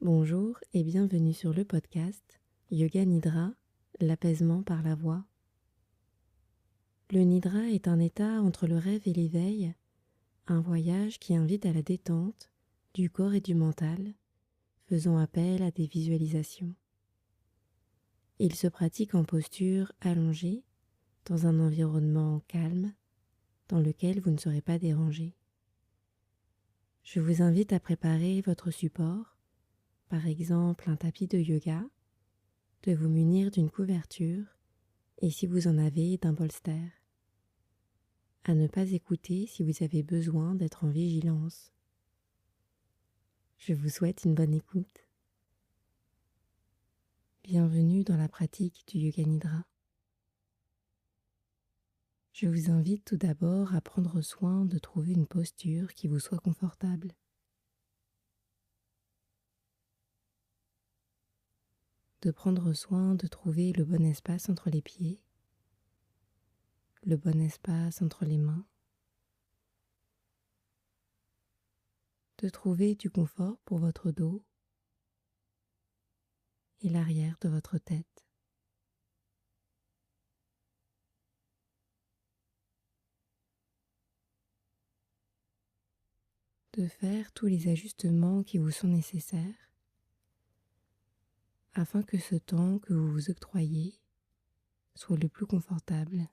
Bonjour et bienvenue sur le podcast Yoga Nidra, l'apaisement par la voix. Le Nidra est un état entre le rêve et l'éveil, un voyage qui invite à la détente du corps et du mental, faisant appel à des visualisations. Il se pratique en posture allongée, dans un environnement calme, dans lequel vous ne serez pas dérangé. Je vous invite à préparer votre support, par exemple un tapis de yoga, de vous munir d'une couverture et si vous en avez d'un bolster. À ne pas écouter si vous avez besoin d'être en vigilance. Je vous souhaite une bonne écoute. Bienvenue dans la pratique du Yoga Nidra. Je vous invite tout d'abord à prendre soin de trouver une posture qui vous soit confortable. De prendre soin de trouver le bon espace entre les pieds, le bon espace entre les mains, de trouver du confort pour votre dos et l'arrière de votre tête. De faire tous les ajustements qui vous sont nécessaires afin que ce temps que vous vous octroyez soit le plus confortable.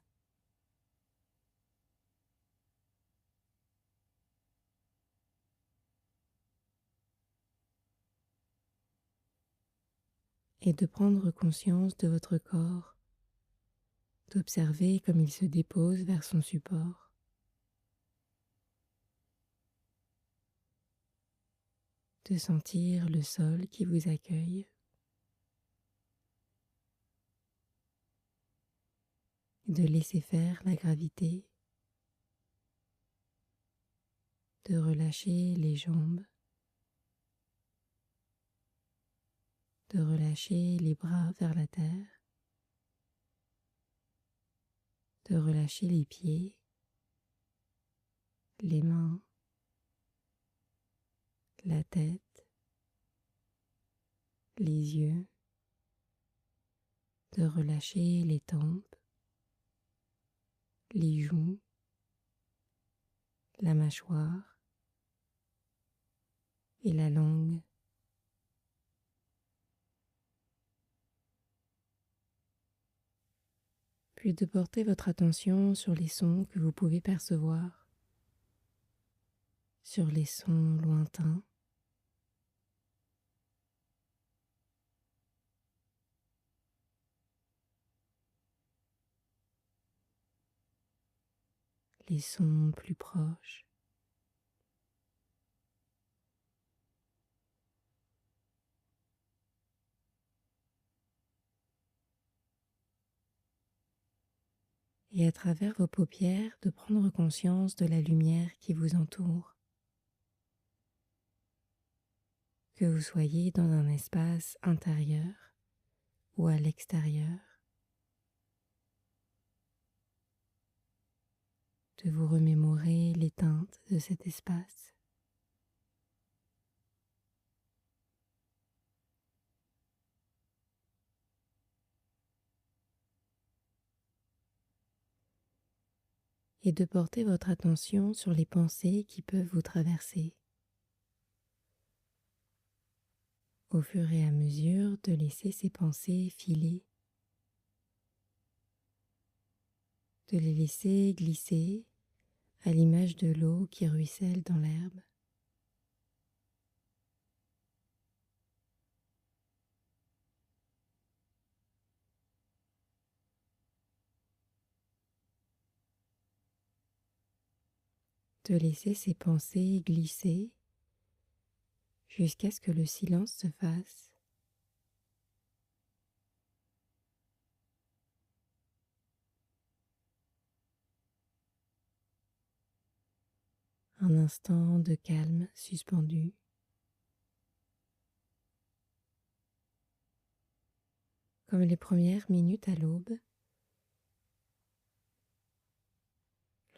Et de prendre conscience de votre corps, d'observer comme il se dépose vers son support. De sentir le sol qui vous accueille. De laisser faire la gravité. De relâcher les jambes. De relâcher les bras vers la terre. De relâcher les pieds, les mains, la tête, les yeux. De relâcher les tempes, les joues, la mâchoire et la langue. Puis de porter votre attention sur les sons que vous pouvez percevoir, sur les sons lointains, les sons plus proches. Et à travers vos paupières, de prendre conscience de la lumière qui vous entoure. Que vous soyez dans un espace intérieur ou à l'extérieur. De vous remémorer les teintes de cet espace. Et de porter votre attention sur les pensées qui peuvent vous traverser. Au fur et à mesure de laisser ces pensées filer, de les laisser glisser à l'image de l'eau qui ruisselle dans l'herbe. De laisser ces pensées glisser jusqu'à ce que le silence se fasse. Un instant de calme suspendu. Comme les premières minutes à l'aube,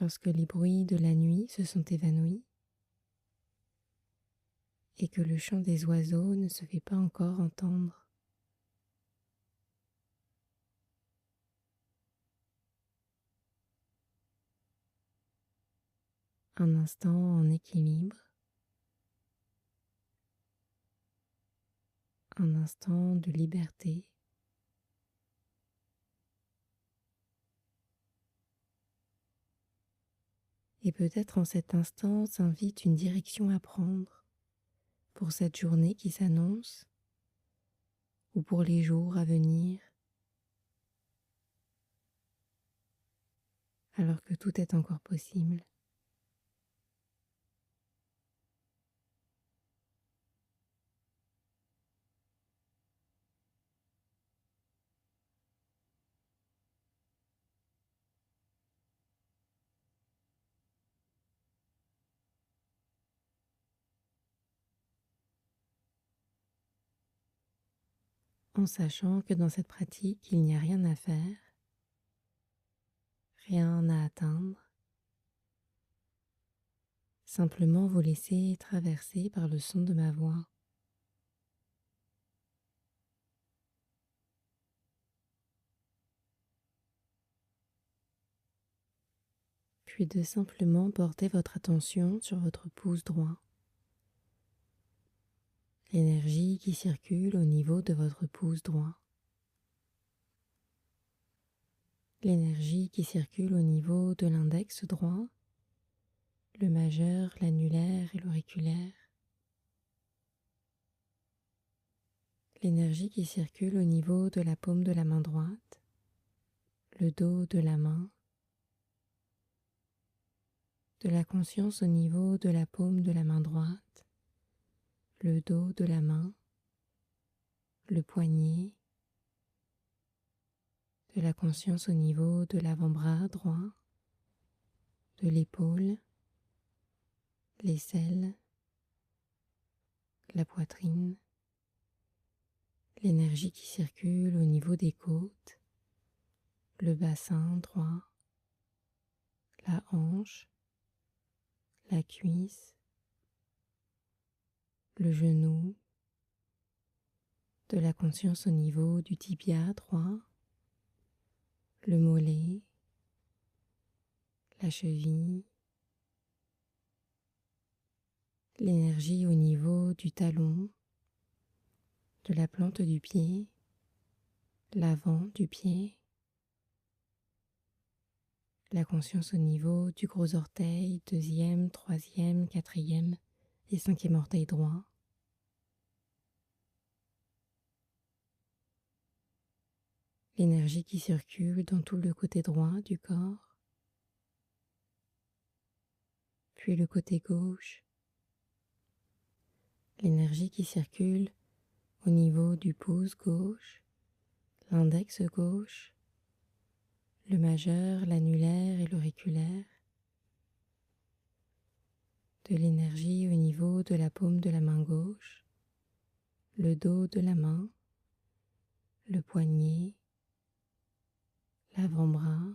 lorsque les bruits de la nuit se sont évanouis et que le chant des oiseaux ne se fait pas encore entendre. Un instant en équilibre, un instant de liberté. Et peut-être en cet instant s'invite une direction à prendre pour cette journée qui s'annonce ou pour les jours à venir, alors que tout est encore possible. En sachant que dans cette pratique, il n'y a rien à faire, rien à atteindre, simplement vous laisser traverser par le son de ma voix. Puis de simplement porter votre attention sur votre pouce droit, l'énergie qui circule au niveau de votre pouce droit, l'énergie qui circule au niveau de l'index droit, le majeur, l'annulaire et l'auriculaire, l'énergie qui circule au niveau de la paume de la main droite, le dos de la main, de la conscience au niveau de la paume de la main droite, le dos de la main, le poignet, de la conscience au niveau de l'avant-bras droit, de l'épaule, l'aisselle, la poitrine, l'énergie qui circule au niveau des côtes, le bassin droit, la hanche, la cuisse, le genou, de la conscience au niveau du tibia droit, le mollet, la cheville, l'énergie au niveau du talon, de la plante du pied, l'avant du pied, la conscience au niveau du gros orteil, deuxième, troisième, quatrième et cinquième orteil droit. L'énergie qui circule dans tout le côté droit du corps, puis le côté gauche. L'énergie qui circule au niveau du pouce gauche, l'index gauche, le majeur, l'annulaire et l'auriculaire. De l'énergie au niveau de la paume de la main gauche, le dos de la main, le poignet, l'avant-bras,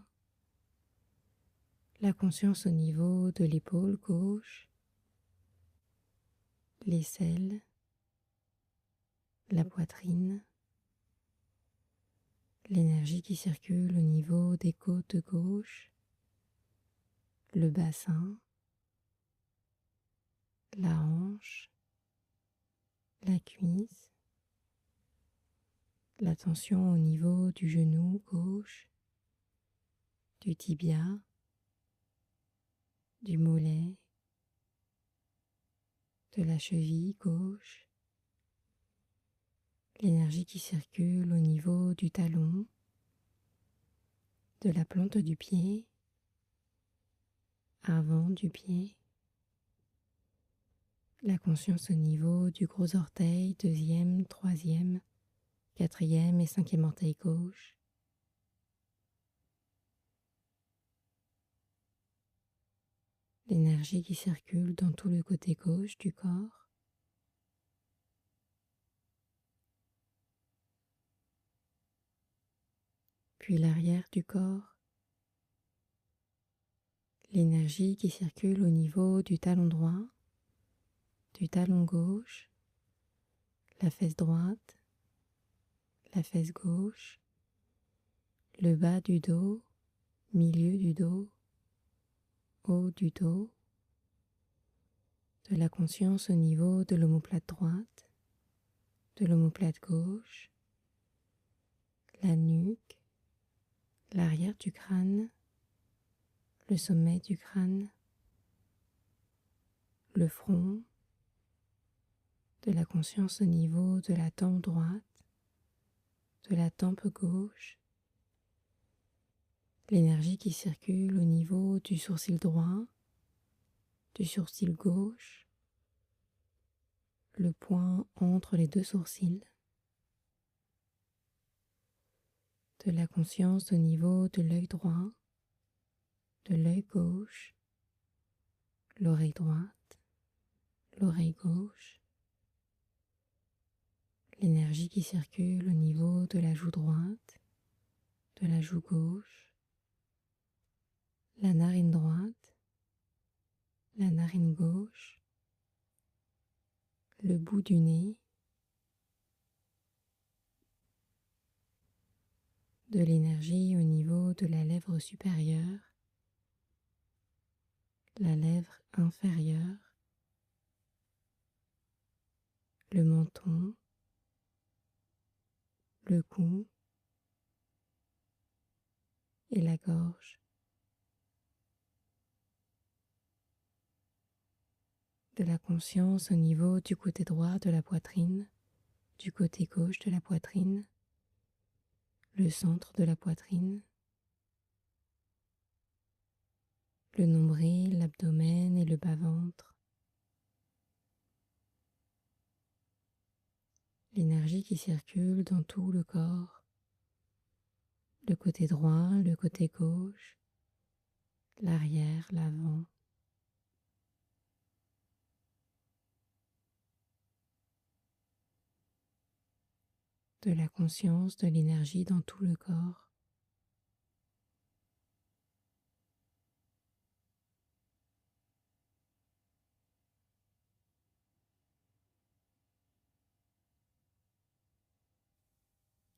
la conscience au niveau de l'épaule gauche, l'aisselle, la poitrine, l'énergie qui circule au niveau des côtes gauche, le bassin, la hanche, la cuisse, la tension au niveau du genou gauche, du tibia, du mollet, de la cheville gauche, l'énergie qui circule au niveau du talon, de la plante du pied, avant du pied, la conscience au niveau du gros orteil, deuxième, troisième, quatrième et cinquième orteil gauche, l'énergie qui circule dans tout le côté gauche du corps, puis l'arrière du corps, l'énergie qui circule au niveau du talon droit, du talon gauche, la fesse droite, la fesse gauche, le bas du dos, milieu du dos, haut du dos, de la conscience au niveau de l'omoplate droite, de l'omoplate gauche, la nuque, l'arrière du crâne, le sommet du crâne, le front, de la conscience au niveau de la tempe droite, de la tempe gauche, l'énergie qui circule au niveau du sourcil droit, du sourcil gauche, le point entre les deux sourcils, de la conscience au niveau de l'œil droit, de l'œil gauche, l'oreille droite, l'oreille gauche, l'énergie qui circule au niveau de la joue droite, de la joue gauche, la narine droite, la narine gauche, le bout du nez, de l'énergie au niveau de la lèvre supérieure, la lèvre inférieure, le menton, le cou et la gorge, de la conscience au niveau du côté droit de la poitrine, du côté gauche de la poitrine, le centre de la poitrine, le nombril, l'abdomen et le bas-ventre, l'énergie qui circule dans tout le corps, le côté droit, le côté gauche, l'arrière, l'avant. De la conscience, de l'énergie dans tout le corps.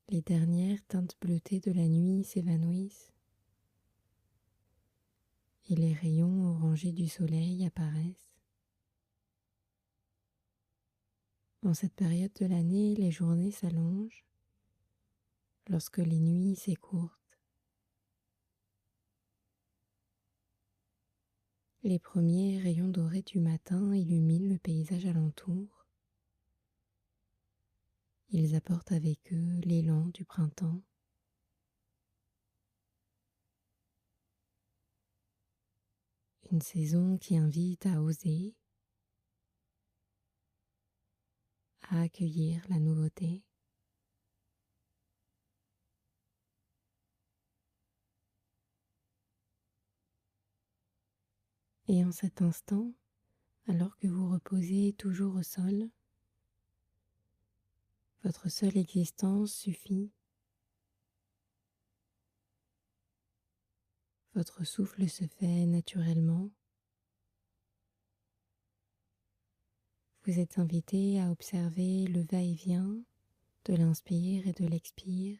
Les dernières teintes bleutées de la nuit s'évanouissent et les rayons orangés du soleil apparaissent. En cette période de l'année, les journées s'allongent lorsque les nuits s'écourtent. Les premiers rayons dorés du matin illuminent le paysage alentour. Ils apportent avec eux l'élan du printemps. Une saison qui invite à oser, à accueillir la nouveauté. Et en cet instant, alors que vous reposez toujours au sol, votre seule existence suffit. Votre souffle se fait naturellement. Vous êtes invité à observer le va-et-vient de l'inspire et de l'expire.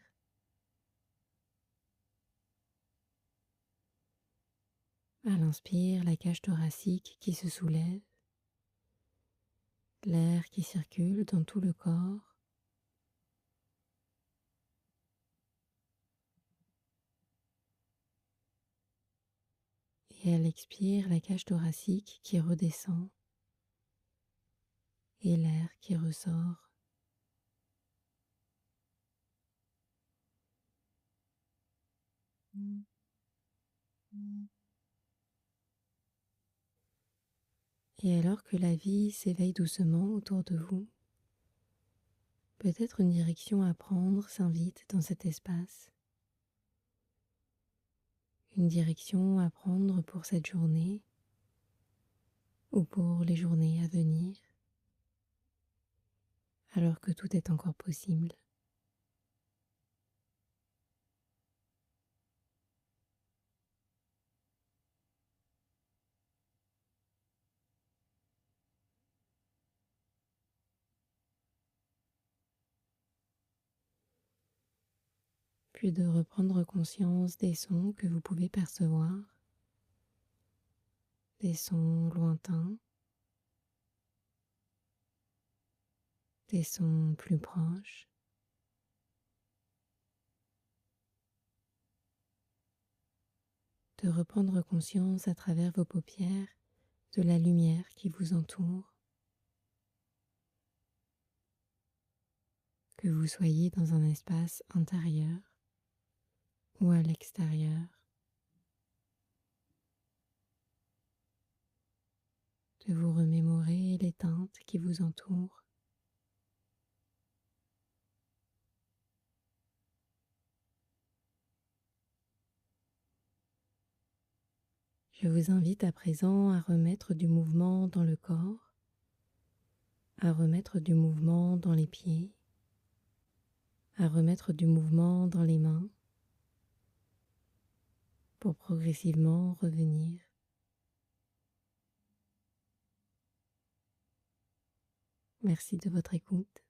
À l'inspire, la cage thoracique qui se soulève, l'air qui circule dans tout le corps. Et à l'expire, la cage thoracique qui redescend et l'air qui ressort. Et alors que la vie s'éveille doucement autour de vous, peut-être une direction à prendre s'invite dans cet espace. Une direction à prendre pour cette journée ou pour les journées à venir, alors que tout est encore possible. puis de reprendre conscience des sons que vous pouvez percevoir, des sons lointains, des sons plus proches. De reprendre conscience à travers vos paupières de la lumière qui vous entoure, que vous soyez dans un espace intérieur ou à l'extérieur, de vous remémorer les teintes qui vous entourent. Je vous invite à présent à remettre du mouvement dans le corps, à remettre du mouvement dans les pieds, à remettre du mouvement dans les mains, pour progressivement revenir. Merci de votre écoute.